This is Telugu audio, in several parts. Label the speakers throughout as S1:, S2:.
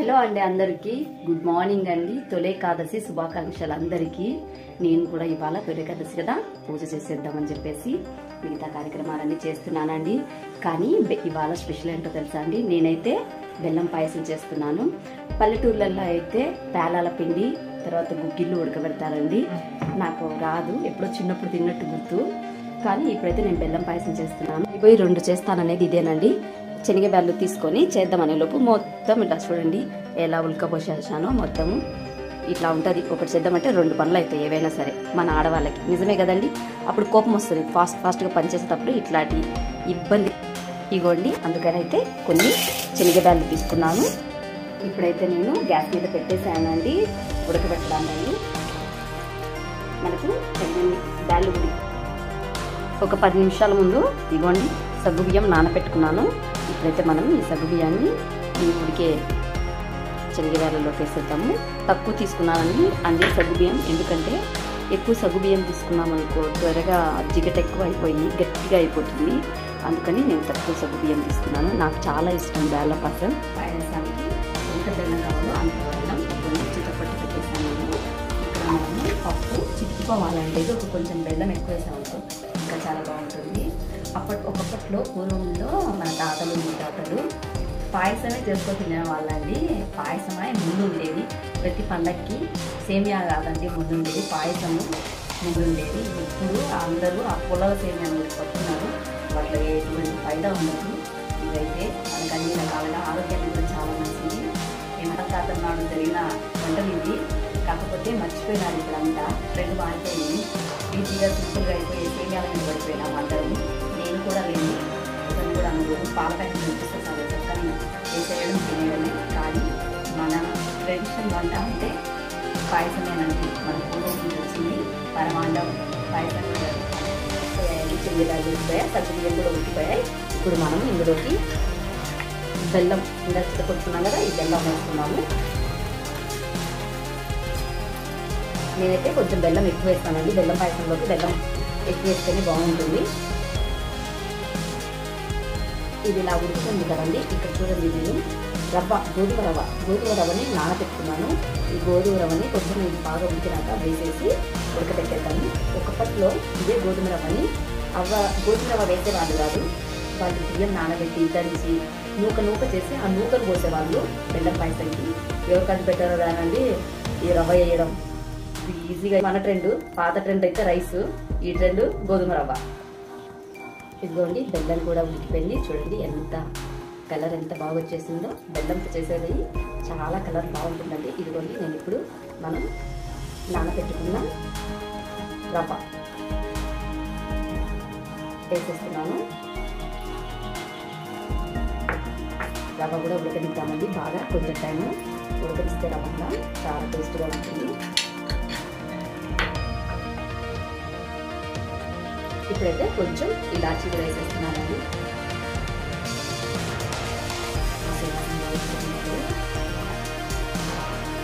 S1: హలో అండి, అందరికీ గుడ్ మార్నింగ్ అండి. తొలి ఏకాదశి శుభాకాంక్షలు అందరికీ. నేను కూడా ఇవాళ తొలి ఏకాదశి కదా, పూజ చేసేద్దామని చెప్పేసి మిగతా కార్యక్రమాలన్నీ చేస్తున్నానండి. కానీ ఇవాళ స్పెషల్ ఏంటో తెలుసా అండి, నేనైతే బెల్లం పాయసం చేస్తున్నాను. పల్లెటూర్లలో అయితే పేలాల పిండి తర్వాత గుగ్గిళ్ళు ఉడకబెడతారండి. నాకు రాదు, ఎప్పుడో చిన్నప్పుడు తిన్నట్టు గుర్తు. కానీ ఇప్పుడైతే నేను బెల్లం పాయసం చేస్తున్నాను. ఇవి 2 చేస్తాననేది ఇదేనండి. శనగబ్యాళ్ళు తీసుకొని చేద్దామనే లోపు మొత్తం ఇట్లా చూడండి ఎలా ఉల్కపోసేసానో. మొత్తము ఇట్లా ఉంటుంది. ఒకటి చేద్దామంటే 2 పనులు అవుతాయి ఏవైనా సరే మన ఆడవాళ్ళకి. నిజమే కదండి, అప్పుడు కోపం వస్తుంది. ఫాస్ట్గా పనిచేసేటప్పుడు ఇట్లాంటి ఇబ్బంది ఇగోండి. అందుకని అయితే కొన్ని శనగబ్యాళ్ళు తీసుకున్నాను. ఇప్పుడైతే నేను గ్యాస్ మీద పెట్టేసానండి ఉడకబెట్టడానికి. మనకు బ్యాళ్ళు కూడా ఒక 10 నిమిషాల ముందు ఇగోండి సగ్గుబియ్యం నానబెట్టుకున్నాను. ఇప్పుడైతే మనం ఈ సగ్గుబియ్యాన్ని ఈ ఉడికే శనగబ్యాళ్ళలోకి వేసేద్దాము. తక్కువ తీసుకున్నానండి అండి సగ్గుబియ్యం, ఎందుకంటే ఎక్కువ సగ్గుబియ్యం తీసుకున్నామనుకో త్వరగా జిగట ఎక్కువ అయిపోయి గట్టిగా అయిపోతుంది. అందుకని నేను తక్కువ సగ్గుబియ్యం తీసుకున్నాను. నాకు చాలా ఇష్టం బెల్ల పాయసం. పాయసానికి ఎంత బెల్లం కావాలో అంత బెల్లం చిత్తపట్టి పెట్టేసాను. ఇక్కడ మనము పప్పు చిట్టుకోవాలంటే ఇది కొంచెం బెల్లం ఎక్కువ వేసామనుకో ఇంకా చాలా బాగుంటుంది. ఒకప్పట్లో పూర్వంలో మన తాతలు ముత్తాతలు పాయసమే చేసుకొని తినే వాళ్ళండి. పాయసమే ముందు ఉండేది. ప్రతి పండగకి సేమియా కాదండి ముందు ఉండేది, పాయసము ముందు ఉండేది. ఇప్పుడు అందరూ ఆ పొలాల సేమియా మీద పడుతున్నారు. వాటిలో ఎటువంటి ఫైదా ఉండదు. ఇదైతే మనకు అన్ని రకాలుగా ఆరోగ్యానికి కూడా చాలా మంచిది. మేము తాతల నాడు జరిగిన వంటలు ఇది. కాకపోతే మర్చిపోయినారు ఇప్పుడంతా. ట్రెండ్ మారిపోయింది. ఈజీగా సింపుల్గా అయిపోయి సేమియాల మీద పడిపోయినాం అందరూ. నేను కూడా లేదు, ఇతను కూడా అనుకోదు. పాల ప్యాకెట్ చూపిస్తాను చక్కని వేసేయడం తినేయడమే. కానీ మన ట్రెడిషన్ వంట అంటే పాయసమేనండి. మన పూర్వం వచ్చింది పరమాండం పాయసం. శనగబ్యాళ్ళు ఉడికిపోయాయి, సగ్గుబియ్యం కూడా ఉడికిపోయాయి. ఇప్పుడు మనం ఇందులోకి బెల్లం ఇంకా కొట్టుకున్నాం కదా, ఈ బెల్లం వేస్తున్నాము. నేనైతే కొంచెం బెల్లం ఎక్కువ వేస్తానండి. బెల్లం పాయసంలోకి బెల్లం ఎక్కువ వేస్తేనే బాగుంటుంది. ఇది ఇలా ఉడుకుతుంది కదండి. ఇక్కడ చూడండి, నేను గోధుమ రవ్వని నానబెట్టుకున్నాను. ఈ గోధుమ రవ్వని కొంచెం ఇది బాగా ఉడికినాక వేసేసి ఉడకబెట్టేద్దాము. ఒకప్పట్లో ఇదే గోధుమ రవ్వని గోధుమ రవ్వ వేసేవాళ్ళు కాదు. వాళ్ళు బియ్యం నానబెట్టి దంచి నూక చేసి ఆ నూకను పోసేవాళ్ళు బెల్లం పాయసానికి. ఎవరికంటే పెట్టారో రానండి ఈ రవ్వ వేయడం ఈజీగా. మన ట్రెండ్, పాత ట్రెండ్ అయితే రైస్, ఈ ట్రెండ్ గోధుమ రవ్వ. ఇదిగోండి బెల్లం కూడా ఉడికిపోయింది. చూడండి ఎంత కలర్ ఎంత బాగా వచ్చేసిందో. బెల్లంతో చేసేది చాలా కలర్ బాగుంటుందండి. ఇదిగోండి నేను ఇప్పుడు మనం నానబెట్టుకున్న రవ్వ వేసేస్తున్నాను. రవ్వ కూడా ఉడకనిద్దామండి బాగా. కొంచెం టైము ఉడకనిస్తే రవ్వ చాలా టేస్ట్గా ఉంటుంది. ఇప్పుడైతే కొంచెం ఇలాచీ కూడా వేసేస్తున్నానండి.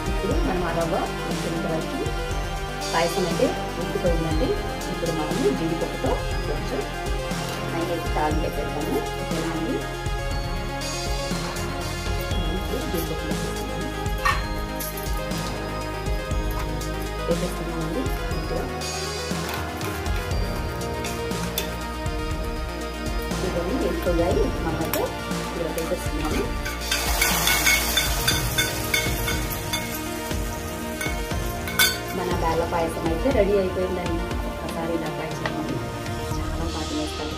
S1: ఇప్పుడు మనం ఆ రవ్వ ఉడికినంత వరకు పాయసం అయితే ఉడికిపోయిందండి. ఇప్పుడు మనము జీడిపప్పుతో కొంచెం నెయ్యి వేసి తాగి వేసేద్దాము. ఓకేనండి, జీడిపప్పు వేసేస్తున్నామండి. ఇంకా ఇవన్నీ వెళ్ళిపోయాయి. మనమైతే ఇలా వేసేస్తున్నాము. మన బెల్ల పాయసం అయితే రెడీ అయిపోయిందండి. ఒక్కసారి ఇలా ట్రై చేయండి, చాలా బాగా వేస్తారు.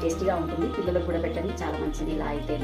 S1: టేస్టీగా ఉంటుంది. పిల్లలకు కూడా పెట్టండి, చాలా మంచిది ఇలా అయితే.